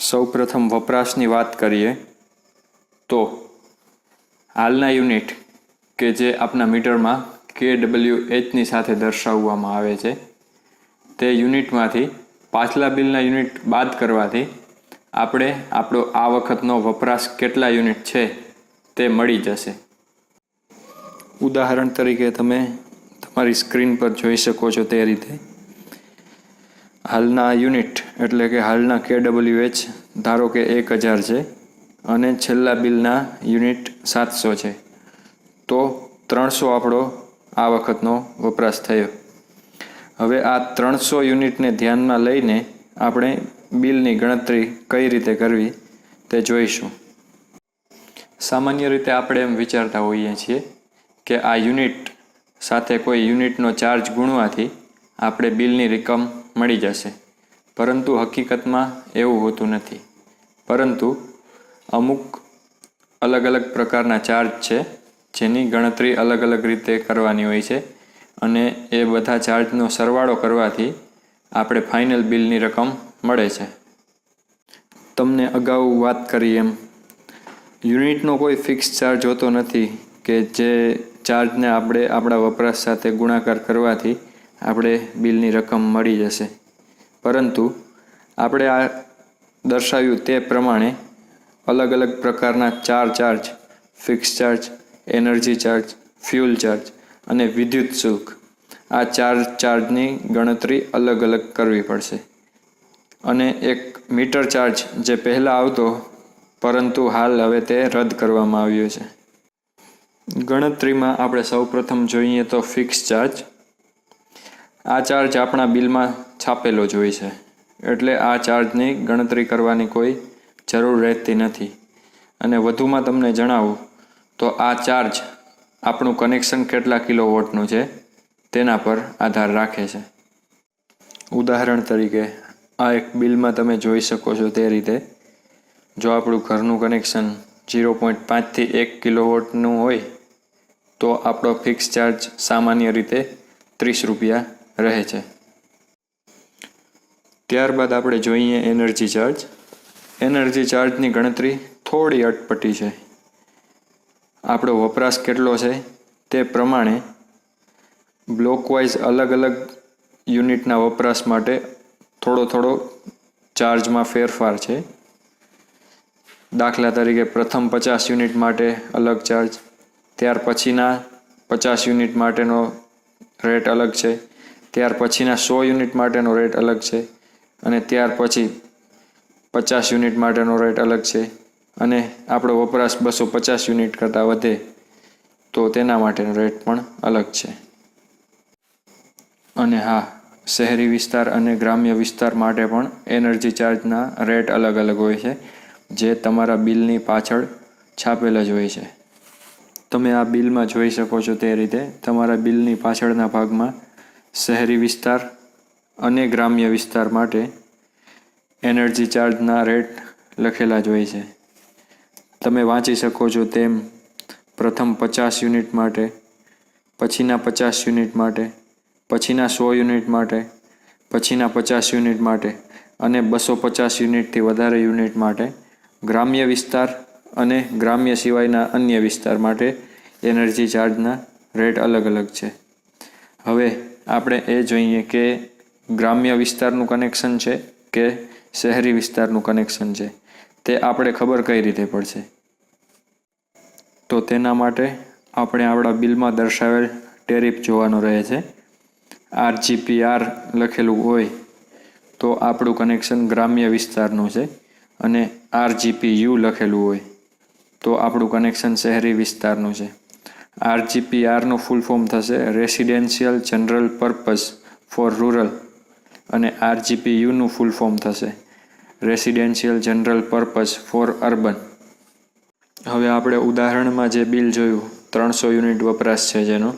સૌપ્રથમ વપરાશની વાત કરીએ તો હાલના યુનિટ કે જે આપણા મીટરમાં kWhની સાથે દર્શાવવામાં આવે છે તે યુનિટમાંથી પાછલા બિલના યુનિટ બાદ કરવાથી આપણે આપણો આ વખતનો વપરાશ કેટલા યુનિટ છે તે મળી જશે। ઉદાહરણ તરીકે તમે તમારી સ્ક્રીન પર જોઈ શકો છો તે રીતે હાલના યુનિટ એટલે કે હાલના kWh ધારો કે 1000 છે અને છેલ્લા બિલના યુનિટ 700 છે, તો 300 આપણો આ વખતનો વપરાશ થયો। હવે આ 300 યુનિટને ધ્યાનમાં લઈને આપણે બિલની ગણતરી કઈ રીતે કરવી તે જોઈશું। સામાન્ય રીતે આપણે એમ વિચારતા હોઈએ છીએ કે આ યુનિટ સાથે કોઈ યુનિટનો ચાર્જ ગુણવાથી આપણે બિલની રકમ મળી જશે, પરંતુ હકીકતમાં એવું હોતું નથી। પરંતુ અમુક અલગ અલગ પ્રકારના ચાર્જ છે જેની ગણતરી અલગ અલગ રીતે કરવાની હોય છે અને એ બધા ચાર્જનો સરવાળો કરવાથી આપણે ફાઇનલ બિલની રકમ મળે છે। તમને અગાઉ વાત કરી એમ યુનિટનો કોઈ ફિક્સ ચાર્જ હોતો નથી કે જે ચાર્જને આપણે આપણા વપરાશ સાથે ગુણાકાર કરવાથી આપણે બિલની રકમ મળી જશે, પરંતુ આપણે આ દર્શાવ્યું તે પ્રમાણે અલગ અલગ પ્રકારના 4 charge fix charge, energy charge, fuel charge અને વિદ્યુત શુલ્ક આ 4 ચાર્જની ગણતરી અલગ અલગ કરવી પડશે। અને એક મીટર ચાર્જ જે પહેલાં આવતો પરંતુ હાલ હવે તે રદ કરવામાં આવ્યો છે। ગણતરીમાં આપણે સૌપ્રથમ જોઈએ તો ફિક્સ ચાર્જ। આ ચાર્જ આપણા બિલમાં છાપેલો જ હોય છે, એટલે આ ચાર્જની ગણતરી કરવાની કોઈ જરૂર રહેતી નથી। અને વધુમાં તમને જણાવું તો આ ચાર્જ આપણું કનેક્શન કેટલા કિલોવોટનું છે તેના પર આધાર રાખે છે। ઉદાહરણ તરીકે આ એક બિલમાં તમે જોઈ શકો છો તે રીતે જો આપણું ઘરનું કનેક્શન 0.5 થી 1 કિલોવોટનું હોય તો આપણો ફિક્સ ચાર્જ સામાન્ય રીતે 30 રૂપિયા રહે છે। ત્યારબાદ આપણે જોઈએ એનર્જી ચાર્જ। એનર્જી ચાર્જની ગણતરી થોડી અટપટી છે। આપણો વપરાશ કેટલો છે તે પ્રમાણે બ્લોકવાઇઝ અલગ અલગ યુનિટના વપરાશ માટે થોડો ચાર્જમાં ફેરફાર છે। દાખલા તરીકે પ્રથમ 50 યુનિટ માટે અલગ ચાર્જ, ત્યાર પછીના 50 યુનિટ માટેનો રેટ અલગ છે, ત્યાર પછીના 100 યુનિટ માટેનો રેટ અલગ છે અને ત્યાર પછી 50 યુનિટ માટેનો રેટ અલગ છે અને આપણો વપરાશ 250 યુનિટ કરતાં વધે તો તેના માટેનો રેટ પણ અલગ છે। અને હા, શહેરી વિસ્તાર અને ગ્રામ્ય વિસ્તાર માટે પણ એનર્જી ચાર્જના રેટ અલગ અલગ હોય છે જે તમારા બિલની પાછળ છાપેલા જ હોય છે। તમે આ બિલમાં જોઈ શકો છો તે રીતે તમારા બિલની પાછળના ભાગમાં શહેરી વિસ્તાર અને ગ્રામ્ય વિસ્તાર માટે એનર્જી ચાર્જના રેટ લખેલા જ હોય છે। તમે વાંચી શકો છો તેમ પ્રથમ 50 યુનિટ માટે, પછીના 50 યુનિટ માટે, પછીના 100 યુનિટ માટે, પછીના 50 યુનિટ માટે અને 250 યુનિટથી વધારે યુનિટ માટે ગ્રામ્ય વિસ્તાર અને ગ્રામ્ય સિવાયના અન્ય વિસ્તાર માટે એનર્જી ચાર્જના રેટ અલગ અલગ છે। હવે આપણે એ જોઈએ કે ગ્રામ્ય વિસ્તારનું કનેક્શન છે કે શહેરી વિસ્તારનું કનેક્શન છે તે આપણે ખબર કઈ રીતે પડશે? તો તેના માટે આપણે આપણા બિલમાં દર્શાવેલ ટેરિફ જોવાનો રહે છે। RGPR લખેલું હોય તો આપણું કનેક્શન ગ્રામ્ય વિસ્તારનું છે અને RGPU લખેલું હોય તો આપણું કનેક્શન શહેરી વિસ્તારનું છે। RGPRનું ફૂલ ફોર્મ થશે residential general purpose for rural અને RGPUનું ફૂલ ફોર્મ થશે residential general purpose for urban. હવે આપણે ઉદાહરણમાં જે બિલ જોયું 300 યુનિટ વપરાશ છે જેનો,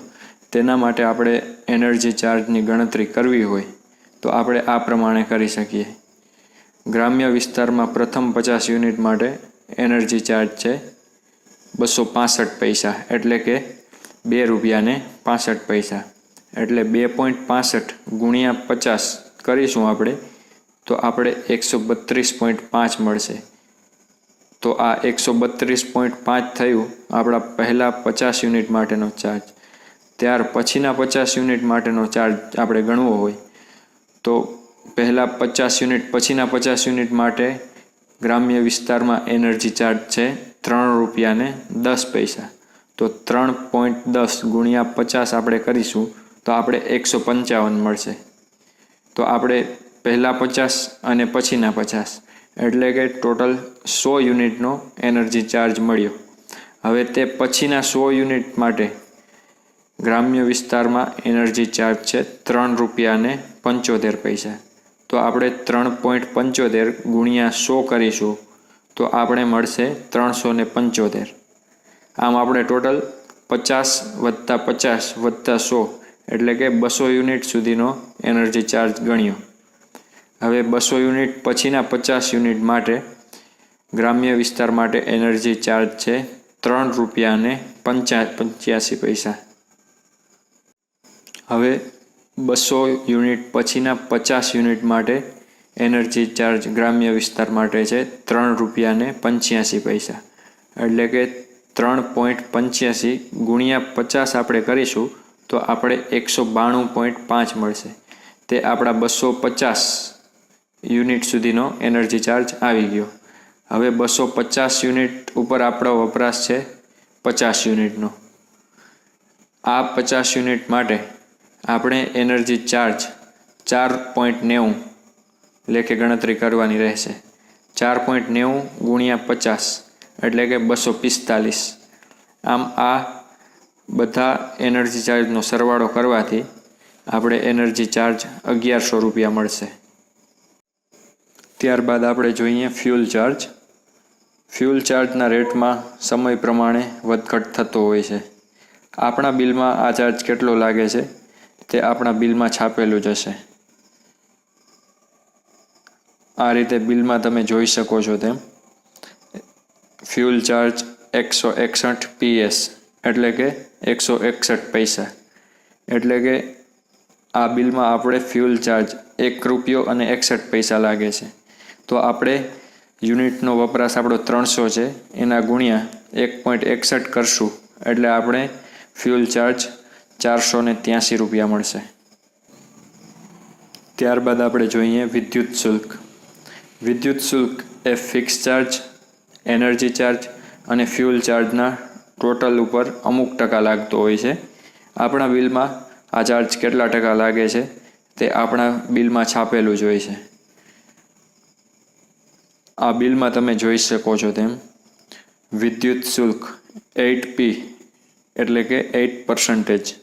તેના માટે આપણે એનર્જી ચાર્જની ગણતરી કરવી હોય તો આપણે આ પ્રમાણે કરી શકીએ। ગ્રામ્ય વિસ્તારમાં પ્રથમ 50 યુનિટ માટે એનર્જી ચાર્જ છે 265 પૈસા એટલે કે 2 રૂપિયા ને 65 પૈસા એટલે 2.65 ગુણ્યા 50 કરીશું આપણે તો આપણે 132.5 મળશે. તો આ 132.5 થયું આપણા પહેલા 50 યુનિટ માટેનો ચાર્જ. ત્યાર પછીના 50 યુનિટ માટેનો ચાર્જ આપણે ગણવો હોય તો પહેલા 50 યુનિટ પછીના 50 યુનિટ માટે ગ્રામ્ય વિસ્તારમાં એનર્જી ચાર્જ છે ₹3.10. તો 3.10 ગુણ્યા 50 આપણે કરીશું તો આપણે 155 મળશે. તો આપણે પહેલા 50 અને પછીના 50 એટલે કે ટોટલ 100 યુનિટનો એનર્જી ચાર્જ મળ્યો. હવે તે પછીના 100 યુનિટ માટે ગ્રામ્ય વિસ્તારમાં એનર્જી ચાર્જ છે ₹3.75. તો આપણે 3.75 ગુણ્યા 100 કરીશું તો આપણે મળશે 375. આમ આપણે ટોટલ 50 વત્તા 50 વત્તા 100 એટલે કે 200 યુનિટ સુધીનો એનર્જી ચાર્જ ગણ્યો. હવે 200 યુનિટ પછીના 50 યુનિટ માટે ગ્રામ્ય વિસ્તાર માટે એનર્જી ચાર્જ છે ₹3.85. હવે 200 યુનિટ પછીના 50 યુનિટ માટે એનર્જી ચાર્જ ગ્રામ્ય વિસ્તાર માટે છે ₹3.85. એટલે કે 3.85 ગુણ્યા 50 આપણે કરીશું તો આપણે 192.5 મળશે. તે આપણા 250 યુનિટ સુધીનો એનર્જી ચાર્જ આવી ગયો. હવે 250 યુનિટ ઉપર આપણો વપરાશ છે 50 યુનિટનો. આ 50 યુનિટ માટે આપણે એનર્જી ચાર્જ 4.90 લેખે ગણતરી કરવાની રહેશે. 4.90 ગુણ્યા 50 એટલે કે 245. આમ આ બધા એનર્જી ચાર્જનો સરવાળો કરવાથી આપણે એનર્જી ચાર્જ ₹1100 મળશે. ત્યારબાદ આપણે જોઈએ ફ્યુલ ચાર્જ. ફ્યુલ ચાર્જના રેટમાં સમય પ્રમાણે વધઘટ થતો હોય છે. આપણા બિલમાં આ ચાર્જ કેટલો લાગે છે તે આપણા બિલમાં છાપેલું જ હશે. આ રીતે બિલમાં તમે જોઈ શકો છો તેમ ફ્યુલ ચાર્જ 161 PS એટલે કે 161 પૈસા. એટલે કે આ બિલમાં આપણે ફ્યુલ ચાર્જ ₹1.61 લાગે છે. તો આપણે યુનિટનો વપરાશ આપણો 300 છે એના ગુણ્યા 1.61 કરશું એટલે આપણે ફ્યુલ ચાર્જ ₹483 મળશે. ત્યારબાદ આપણે જોઈએ વિદ્યુત શુલ્ક. વિદ્યુત શુલ્ક એ ફિક્સ ચાર્જ, એનર્જી ચાર્જ અને ફ્યુલ ચાર્જના ટોટલ ઉપર અમુક ટકા લાગતો હોય છે. આપણા બિલમાં આ ચાર્જ કેટલા ટકા લાગે છે તે આપણા બિલમાં છાપેલું જ હોય છે. આ બિલમાં તમે જોઈ શકો છો તેમ વિદ્યુત શુલ્ક 8P એટલે કે 8%.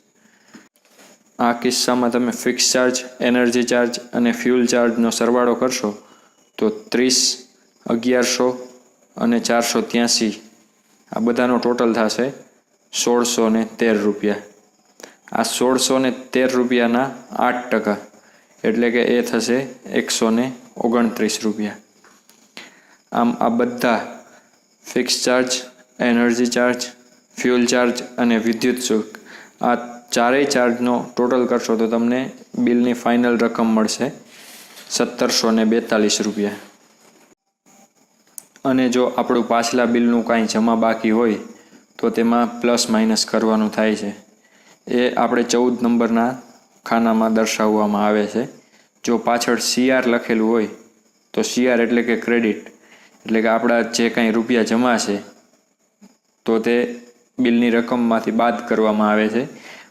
આ કિસ્સામાં તમે ફિક્સ ચાર્જ, એનર્જી ચાર્જ અને ફ્યુલ ચાર્જનો સરવાળો કરશો તો 30, 1100 અને 483 આ બધાનો ટોટલ થશે ₹1613. આ ₹1613ના 8% એટલે કે એ થશે ₹129. આમ આ બધા fix charge, energy charge, fuel charge અને વિદ્યુત શુલ્ક આ ચારેય ચાર્જનો ટોટલ કરશો તો તમને બિલની ફાઇનલ રકમ મળશે ₹1742. અને જો આપણું પાછલા બિલનું કાંઈ જમા બાકી હોય તો તેમાં પ્લસ માઇનસ કરવાનું થાય છે. એ આપણે 14 નંબરના ખાનામાં દર્શાવવામાં આવે છે. જો પાછળ CR લખેલું હોય તો CR એટલે કે ક્રેડિટ એટલે કે આપણા જે કાંઈ રૂપિયા જમા છે તો તે બિલની રકમમાંથી બાદ કરવામાં આવે છે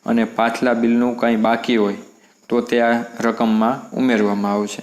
અને પાછલા બિલનું કાંઈ બાકી હોય તો તે આ રકમમાં ઉમેરવામાં આવશે.